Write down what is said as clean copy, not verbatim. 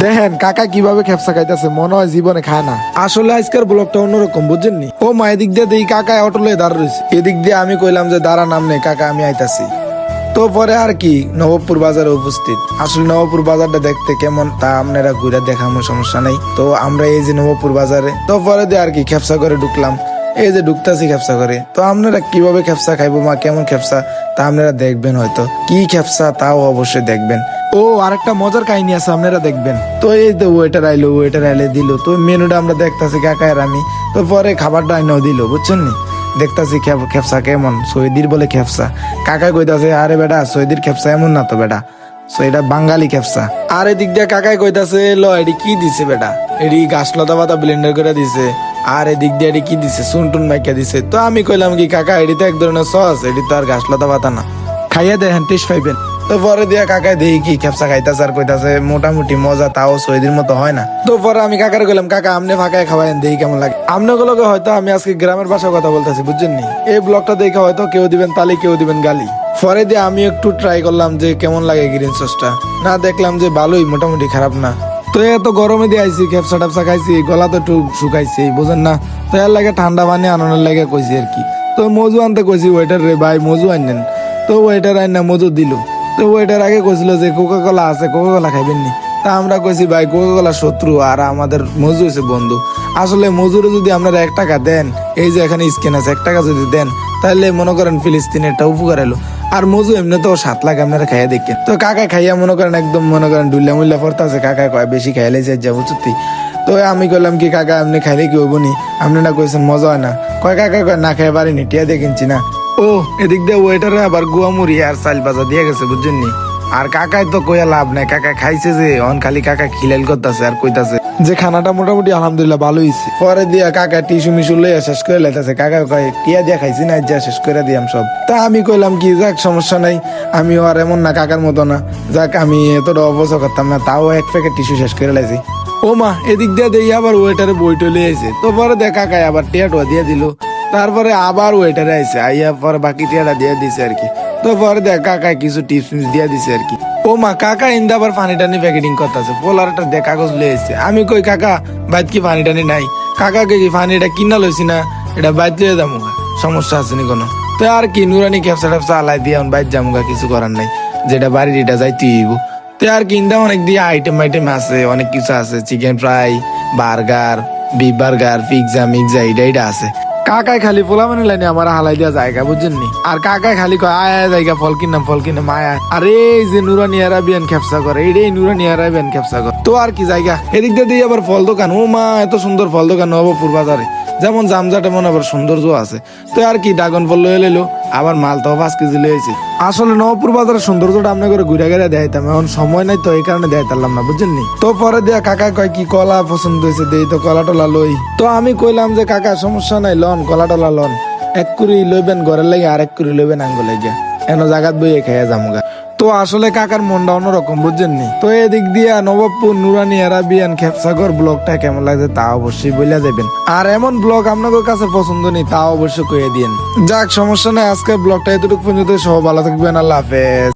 দেখেন কাকা কিভাবে খেপসা খাইতেছে, মনে হয় জীবনে খায় না। আসলে আজকের ব্লগটা অন্যরকম, বুঝছেননি? ও মা, এদিক দিয়ে দেখি কাকা অটো লয়ে দাঁড় রয়েছে, এদিক দিয়ে আমি কইলাম যে দাঁড়া, নাম নেই কাকা, আমি আইতাছি। তো পরে আর কি নবাবপুর বাজারে উপস্থিত। আসলে নবাবপুর বাজারটা দেখতে কেমন তা আপনারা ঘুরে দেখামো, সমস্যা নেই। তো আমরা এই যে নবাবপুর বাজারে, তো পরে দিয়ে আর কি খেপসা করে ঢুকলাম। এই যে ঢুকতাছি খেপসা করে। তো আপনারা কিভাবে খেপসা খাইবো, মা কেমন খেপসা তা আপনারা দেখবেন, হয়তো কি খেপসা তাও অবশ্যই দেখবেন। ও আরেকটা মজার কাহিনী আছে, আপনারা দেখবেন। তো এই তো ওয়েটার আইলে দিল। তো মেনুটা আমরা দেখতাছি কাকা আর আমি। তো পরে খাবারটা আইনাও দিল, বুঝছেন নি? দেখতাছি খেপসা কেমন, সৈদির বলে খেপসা। কাকা কইতাছে আরে বেটা সৈদির খেপসা এমন না তো বেটা, সো এটা বাঙালি খেপসা। আর এদিক দিয়ে কাকাই কইতাছে ল এটি কি দিছে বেটা, এটি গাছ লতা পাতা ব্লেন্ডার করে দিছে। আর এদিক দিয়ে এটি কি দিছে, চুনটুন মাইকা দিছে। তো আমি কইলাম কি কাকা এটি তো এক ধরনের সস, এটি তো আর গাছ লতা পাতা না, খাইয়া দেখেন টেস্ট পাইবেন। তো পরে দিয়া কাকাই দেখি কি খেপসা খাইতাছে আর কইতাছে মোটামুটি মজা, তাও সৈদির মতো হয় না। তো পরে আমি কাকার কইলাম কাকা আমনে ফাঁকায় খাওয়াইন, দেখি কেমন লাগে। আমনে গুলোকে হয়তো আমি আজকে গ্রামের ভাষায় কথা বলতেছি, বুঝছেন নি? এই ব্লগটা দেখে হয়তো কেউ দিবেন তালি, কেউ দিবেন গালি। পরে দিয়ে আমি একটু ট্রাই করলাম যে কেমন লাগে গ্রিন সসটা, না দেখলাম যে ভালোই, মোটামুটি খারাপ না। তো এত গরমে দিয়ে আইছি, খেপসা টেপসা খাইছি, গলা তো একটু শুকাইছি, বুঝেন না? তো এর লাগে ঠান্ডা পানি আনানোর লাগে কইছি আর কি। তো মজু আনতে কইছি ওয়েটার রে, ভাই মজু আনেন। তো ওয়েটার আইন না মজু দিল। তো ওয়েটার আগে কইছিল যে কোকা কোলা আছে, কোকা কোলা খাইবেন নি? তা আমরা কইছি ভাই কোকা কোলা শত্রু আর আমাদের মজু হয়েছে বন্ধু। আসলে মজুরে যদি আপনারা 1 টাকা দেন, এই যে এখানে স্ক্যান আছে, 1 টাকা যদি দেন তাহলে মনে করেন ফিলিস্তিনের একটা উপকার এলো। আর মজু এমনি তো 7 লাখ, আপনারা খাইয়া দেখেন। তো কাকা খাইয়া মনে করেন একদম মনে করেন ডুল্লা মুল্লা পড়তে আছে। কাকা কয় বেশি খাইলে যাবো চুক্তি। তো আমি কইলাম কি কাকা আপনি খাইলে কি হবো নি, আপনি না কইছেন মজা হয় না। কয় কাকা কয় না খাই পারিনি, টিয়া দিয়ে কিনছি না। ও এদিক দিয়ে ওয়েটারে আবার গুয়া মুড়ি আর চাল ভাজা দিয়ে গেছে, বুঝছেন নি? আর কাকাই তো কইয়া লাভ নাই, কাকা খাইছে যে অন খালি কাকা খিলাইল করতেছে আর কইতাছে যে খানাটা মোটামুটি আলহামদুলিল্লাহ ভালো হইছে। পরে দিয়া কাকা টিসু মিসু লইয়া শেষ করে লাইতাছে। কাকা কয় টিয়া দিয়া খাইছি না, যা শেষ করে দিয়াম সব। তা আমি কইলাম কি যাক সমস্যা নাই, আমিও আর এমন না কাকার মতো না, যাক আমি এতটা অবসর করতাম না, তাও 1 প্যাকেট টিসু শেষ করে লাইছি। ও মা, এদিক দিয়ে দেই আবার ওয়েটারে বই টলে আইছে। তো পরে দেখ কাকাই আবার টিয়া টোয়া দিয়ে দিল। তারপরে আবার ওয়েটারে আইছে, আইয়া পরে বাকি টিয়াটা দিয়ে দিছে আর কি। তো পরে দেখ কাকাই কিছু টিপস দিয়ে দিছে আর কি। ও মা, কাকা ইন্দা আবার পানি টানি প্যাকেটিং করতেছে, পোলারটা দেখ কাগজ লয়ে এসছে। আমি কই কাকা বাইত কি পানি টানি নাই? কাকাকে কি পানিটা কিনা লইছি না, এটা বাইত লয়ে যাবো, সমস্যা আছে নি কোনো? তো আর কি নুরানি ক্যাপসা ট্যাপসা আলাই দিয়ে বাইত যামুগা, কিছু করার নাই, যেটা বাড়ির এটা যাইতে হইব। তো আর কিনতে অনেক দিয়ে আইটেম আছে, অনেক কিছু আছে, chicken fry, burger, beef burger, pizza মিক্সা, এটা আছে। কাকাই খালি পোলা মানে লাইনে আমার হালাই দেওয়া জায়গা, বুঝছেন নি? আর কাকাই খালি কয় আয় জায়গা ফল কিনাম আয়। আর এই যে নুরানি আরাবিয়ান খেপসা করে, এইটাই নুরানি আরাবিয়ান খেপসা করে। তো আর কি জায়গা, এদিক দিয়ে আবার ফল দোকান। ও মা, এত সুন্দর ফল দোকান নবাবপুর বাজারে, যেমন জামজাট এমন আবার সৌন্দর্য আছে। তো আর কি ড্রাগন ফল লয়ে লইলো, আবার মালটাও 5 কেজি লয়েছে। আসলে নবাবপুর বাজারের সৌন্দর্যটা আপনার করে ঘুরে ঘুরে দেখাইতাম, এখন সময় নাই তো এই কারণে দেখাইতাম না, বুঝছেন নি? তো পরে দিয়া কাকা কয় কি কলা পছন্দ হয়েছে, দেই তো কলা টলা লই। তো আমি কইলাম যে কাকা সমস্যা নাই, লন কলা টলা লন, 1 কুড়ি লইবেন ঘরের লাগে, আর 1 কুড়ি লইবেন আঙ্গুল লাগে, এন জাগাত বইয়ে খাইয়া যামুগা। তো আসলে কাকার মনটা অন্যরকম, বুঝছেন নি? তো এদিক দিয়া নবাবপুর নুরানি আরাবিয়ান খেপসাগর ব্লগটা কেমন লাগছে তা অবশ্যই বইলা দেবেন। আর এমন ব্লগ আপনাদের কাছে পছন্দ নেই তা অবশ্যই কইয়ে দিন। যাক সমস্যা নাই, আজকের ব্লগটা এতটুকু পর্যন্ত। সব ভালো থাকবেন, আল্লাহ হাফেজ।